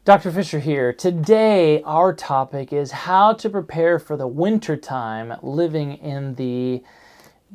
Dr. Fisher here. Today, our topic is how to prepare for the winter time living in the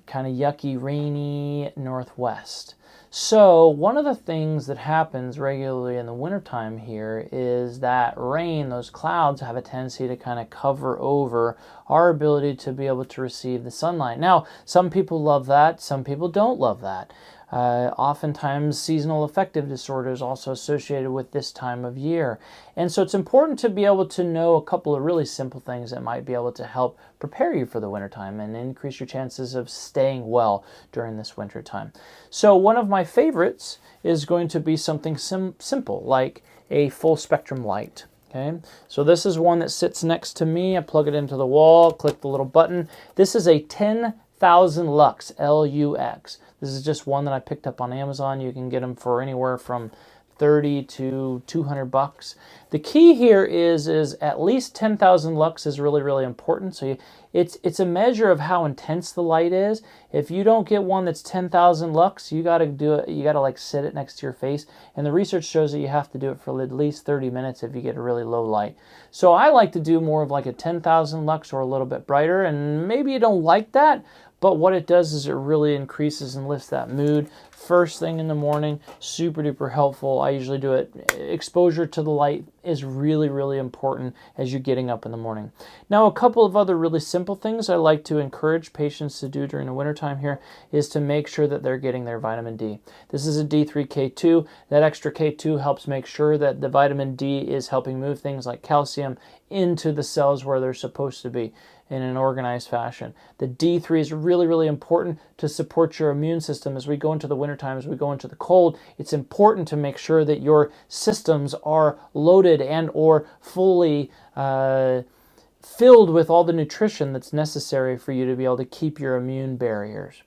kind of yucky, rainy Northwest. So one of the things that happens regularly in the wintertime here is that rain, those clouds have a tendency to kind of cover over our ability to be able to receive the sunlight. Now, some people love that, some people don't love that. Oftentimes, seasonal affective disorder is also associated with this time of year. And so it's important to be able to know a couple of really simple things that might be able to help prepare you for the wintertime and increase your chances of staying well during this wintertime. So one of my favorites is going to be something simple, like a full spectrum light. Okay, so this is one that sits next to me. I plug it into the wall, click the little button. This is a 10,000 lux, L-U-X. This is just one that I picked up on Amazon. You can get them for anywhere from 30 to 200 bucks. The key here is at least 10,000 lux is really important. So it's a measure of how intense the light is. If you don't get one that's 10,000 lux, you got to do it. You got to like sit it next to your face. And the research shows that you have to do it for at least 30 minutes if you get a really low light. So I like to do more of like a 10,000 lux or a little bit brighter. And maybe you don't like that, but what it does is it really increases and lifts that mood. First thing in the morning, super duper helpful. I usually do it. Exposure to the light is really important as you're getting up in the morning. Now, a couple of other really simple things I like to encourage patients to do during the wintertime here is to make sure that they're getting their vitamin D. This is a D3K2. That extra K2 helps make sure that the vitamin D is helping move things like calcium into the cells where they're supposed to be in an organized fashion. The D3 is really important to support your immune system as we go into the wintertime, as we go into the cold. It's important to make sure that your systems are loaded and or fully filled with all the nutrition that's necessary for you to be able to keep your immune barriers.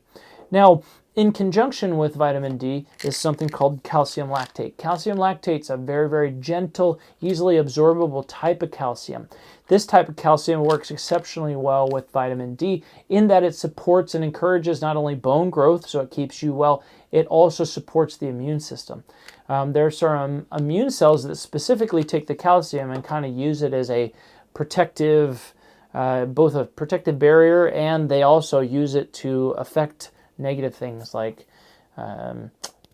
Now, in conjunction with vitamin D is something called calcium lactate. Calcium lactate is a very gentle, easily absorbable type of calcium. This type of calcium works exceptionally well with vitamin D in that it supports and encourages not only bone growth, so it keeps you well, it also supports the immune system. There are some immune cells that specifically take the calcium and kind of use it as a protective, both a protective barrier, and they also use it to affect negative things like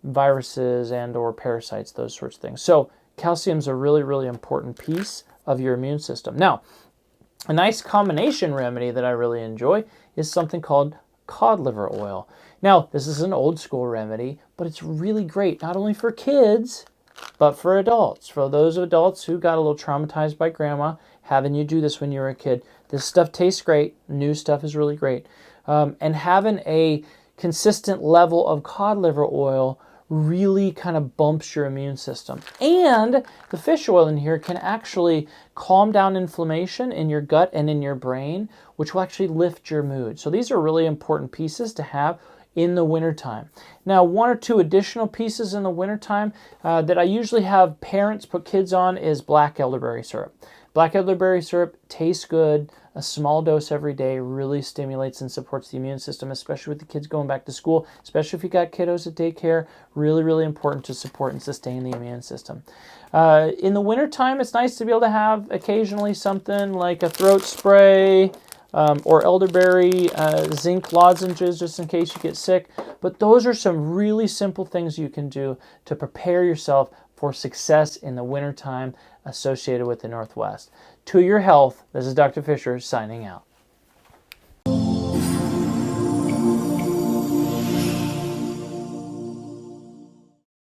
viruses and or parasites, those sorts of things. So calcium is a really important piece of your immune system. Now, a nice combination remedy that I really enjoy is something called cod liver oil. Now, this is an old school remedy, but it's really great, not only for kids, but for adults. For those adults who got a little traumatized by grandma having you do this when you were a kid, this stuff tastes great. New stuff is really great. And having a consistent level of cod liver oil really kind of bumps your immune system. And the fish oil in here can actually calm down inflammation in your gut and in your brain, which will actually lift your mood. So these are really important pieces to have in the wintertime. Now, one or two additional pieces in the wintertime that I usually have parents put kids on is black elderberry syrup. Black elderberry syrup tastes good. A small dose every day really stimulates and supports the immune system, especially with the kids going back to school, especially if you got kiddos at daycare. Really important to support and sustain the immune system. In the wintertime, it's nice to be able to have occasionally something like a throat spray, or elderberry zinc lozenges just in case you get sick. But those are some really simple things you can do to prepare yourself for success in the wintertime associated with the Northwest. To your health, this is Dr. Fisher signing out.